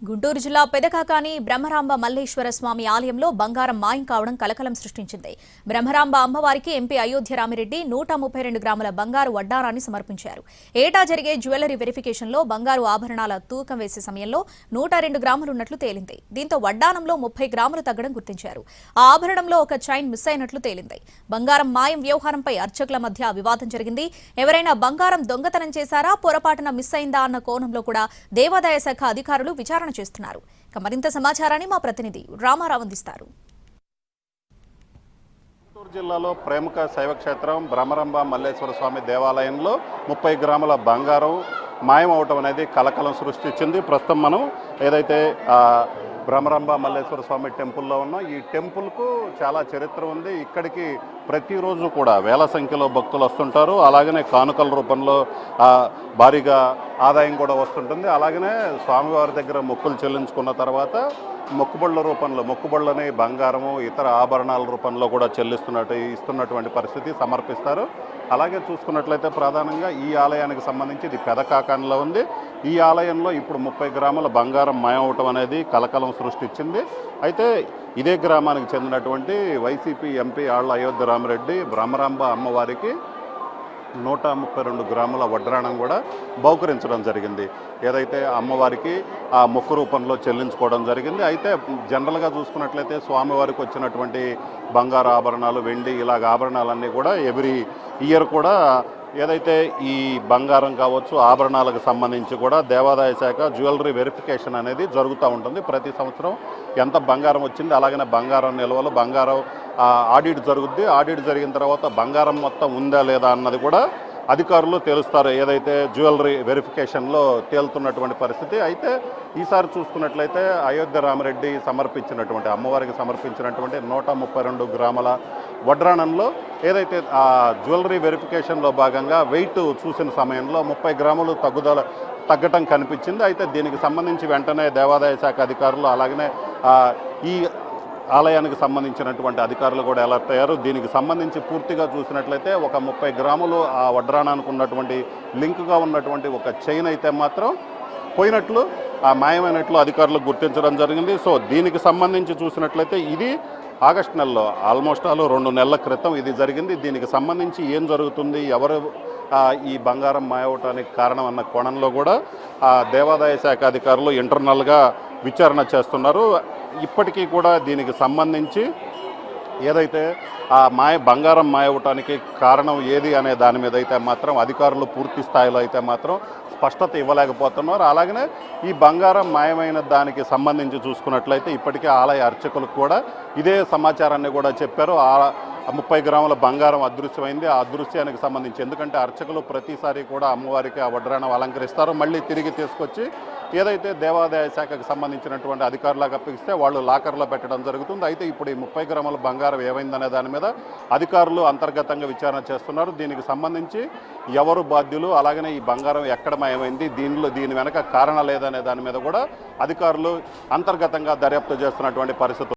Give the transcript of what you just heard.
గుంటూరు జిల్లా పెదకాకాని బ్రహ్మరాంబ మల్లేశ్వర స్వామి ఆలయంలో బంగారం మాయం కావడం కలకలం సృష్టించింది. బ్రహ్మరాంబ అమ్మవారికి ఎంపీ అయోధ్య రామిరెడ్డి 132 గ్రాముల బంగారు వడ్డారాన్ని సమర్పించారు. ఏటా జరిగే జ్యువెలరీ వెరిఫికేషన్లో బంగారు ఆభరణాల తూకం వేసే సమయంలో 102 గ్రాములున్నట్లు తేలింది. దీంతో వడ్డానంలో 30 గ్రాములు తగ్గడం గుర్తించారు. ఆ ఆభరణంలో ఒక చైన్ మిస్ అయినట్లు తేలింది. బంగారం మాయం వ్యవహారంపై అర్చకుల మధ్య వివాదం జరిగింది. ఎవరైనా బంగారం దొంగతనం చేశారా, పొరపాటున మిస్ అయిందా అన్న కోణంలో కూడా దేవాదాయ శాఖ అధికారులు విచారణ చేస్తున్నారు. మరింత సమాచారాన్ని మా ప్రతినిధి రామారావు అందిస్తారు. గుంటూరు జిల్లాలో ప్రముఖ శైవక్షేత్రం బ్రహ్మరాంబ మల్లేశ్వర స్వామి దేవాలయంలో 30 గ్రాముల బంగారం మాయమవటం అనేది కలకలం సృష్టించింది. ప్రస్తుతం మనం ఏదైతే బ్రహ్మరాంబ మల్లేశ్వర స్వామి టెంపుల్లో ఉన్న ఈ టెంపుల్కు చాలా చరిత్ర ఉంది. ఇక్కడికి ప్రతిరోజు కూడా వేల సంఖ్యలో భక్తులు వస్తుంటారు. అలాగనే కానుకల రూపంలో భారీగా ఆదాయం కూడా వస్తుంటుంది. అలాగనే స్వామివారి దగ్గర మొక్కులు చెల్లించుకున్న తర్వాత మొక్కుబళ్ళని బంగారము ఇతర ఆభరణాల రూపంలో కూడా ఇస్తున్నటువంటి పరిస్థితి సమర్పిస్తారు. అలాగే చూసుకున్నట్లయితే ప్రధానంగా ఈ ఆలయానికి సంబంధించి ఇది పెదకాకానిలో ఉంది. ఈ ఆలయంలో ఇప్పుడు 30 గ్రాముల బంగారం మాయమవటం అనేది కలకలం సృష్టించింది. అయితే ఇదే గ్రామానికి చెందినటువంటి వైసీపీ ఎంపీ ఆళ్ల అయోధ్య రామిరెడ్డి బ్రహ్మరాంబ అమ్మవారికి 132 గ్రాముల వడ్రాణం కూడా బహుకరించడం జరిగింది. ఏదైతే అమ్మవారికి ఆ మొక్కు రూపంలో చెల్లించుకోవడం జరిగింది. అయితే జనరల్గా చూసుకున్నట్లయితే స్వామివారికి వచ్చినటువంటి బంగారు ఆభరణాలు, వెండి ఇలాగ ఆభరణాలన్నీ కూడా ఎవ్రీ ఇయర్ కూడా ఏదైతే ఈ బంగారం కావచ్చు ఆభరణాలకు సంబంధించి కూడా దేవాదాయ శాఖ జ్యువెలరీ వెరిఫికేషన్ అనేది జరుగుతూ ఉంటుంది. ప్రతి సంవత్సరం ఎంత బంగారం వచ్చింది, అలాగనే బంగారం నిల్వలు, బంగారం ఆడిట్ జరుగుద్ది. ఆడిట్ జరిగిన తర్వాత బంగారం మొత్తం ఉందా లేదా అన్నది కూడా అధికారులు తెలుస్తారు. ఏదైతే జ్యువెలరీ వెరిఫికేషన్లో తేలుతున్నటువంటి పరిస్థితి. అయితే ఈసారి చూసుకున్నట్లయితే అయోధ్య రామిరెడ్డి అమ్మవారికి సమర్పించినటువంటి 132 గ్రాముల వడ్రాణంలో ఏదైతే ఆ జ్యువెలరీ వెరిఫికేషన్లో భాగంగా వెయిట్ చూసిన సమయంలో 30 గ్రాములు తగ్గటం కనిపించింది. అయితే దీనికి సంబంధించి వెంటనే దేవాదాయ శాఖ అధికారులు అలాగనే ఈ ఆలయానికి సంబంధించినటువంటి అధికారులు కూడా అలర్ట్ అయ్యారు. దీనికి సంబంధించి పూర్తిగా చూసినట్లయితే ఒక 30 గ్రాములు ఆ వడ్రాణానికి ఉన్నటువంటి లింక్గా ఉన్నటువంటి ఒక చైన్ అయితే మాత్రం పోయినట్లు, మాయమైనట్లు అధికారులు గుర్తించడం జరిగింది. సో దీనికి సంబంధించి చూసినట్లయితే ఇది ఆగస్టు నెలలో ఆల్మోస్ట్ 2 నెలల క్రితం ఇది జరిగింది. దీనికి సంబంధించి ఏం జరుగుతుంది, ఎవరు ఈ బంగారం మాయవటానికి కారణం అన్న కోణంలో కూడా దేవాదాయ శాఖ అధికారులు ఇంటర్నల్గా విచారణ చేస్తున్నారు. ఇప్పటికీ కూడా దీనికి సంబంధించి ఏదైతే బంగారం మాయవటానికి కారణం ఏది అనే దాని మీద అయితే మాత్రం అధికారులు పూర్తి స్థాయిలో అయితే మాత్రం స్పష్టత ఇవ్వలేకపోతున్నారు. అలాగనే ఈ బంగారం మాయమైన దానికి సంబంధించి చూసుకున్నట్లయితే ఇప్పటికే ఆలయ అర్చకులకు కూడా ఇదే సమాచారాన్ని కూడా చెప్పారు. 30 గ్రాముల బంగారం అదృశ్యమైంది. ఆ అదృశ్యానికి సంబంధించి ఎందుకంటే అర్చకులు ప్రతిసారి కూడా అమ్మవారికి ఆ వడ్రాణం అలంకరిస్తారు, మళ్ళీ తిరిగి తీసుకొచ్చి ఏదైతే దేవాదాయ శాఖకు సంబంధించినటువంటి అధికారులకు అప్పగిస్తే వాళ్ళు లాకర్లో పెట్టడం జరుగుతుంది. అయితే ఇప్పుడు ఈ 30 గ్రాముల బంగారం ఏమైందనే దాని మీద అధికారులు అంతర్గతంగా విచారణ చేస్తున్నారు. దీనికి సంబంధించి ఎవరు బాధ్యులు, అలాగనే ఈ బంగారం ఎక్కడ మాయమైంది, దీని వెనక కారణం లేదనే దాని మీద కూడా అధికారులు అంతర్గతంగా దర్యాప్తు చేస్తున్నటువంటి పరిస్థితి.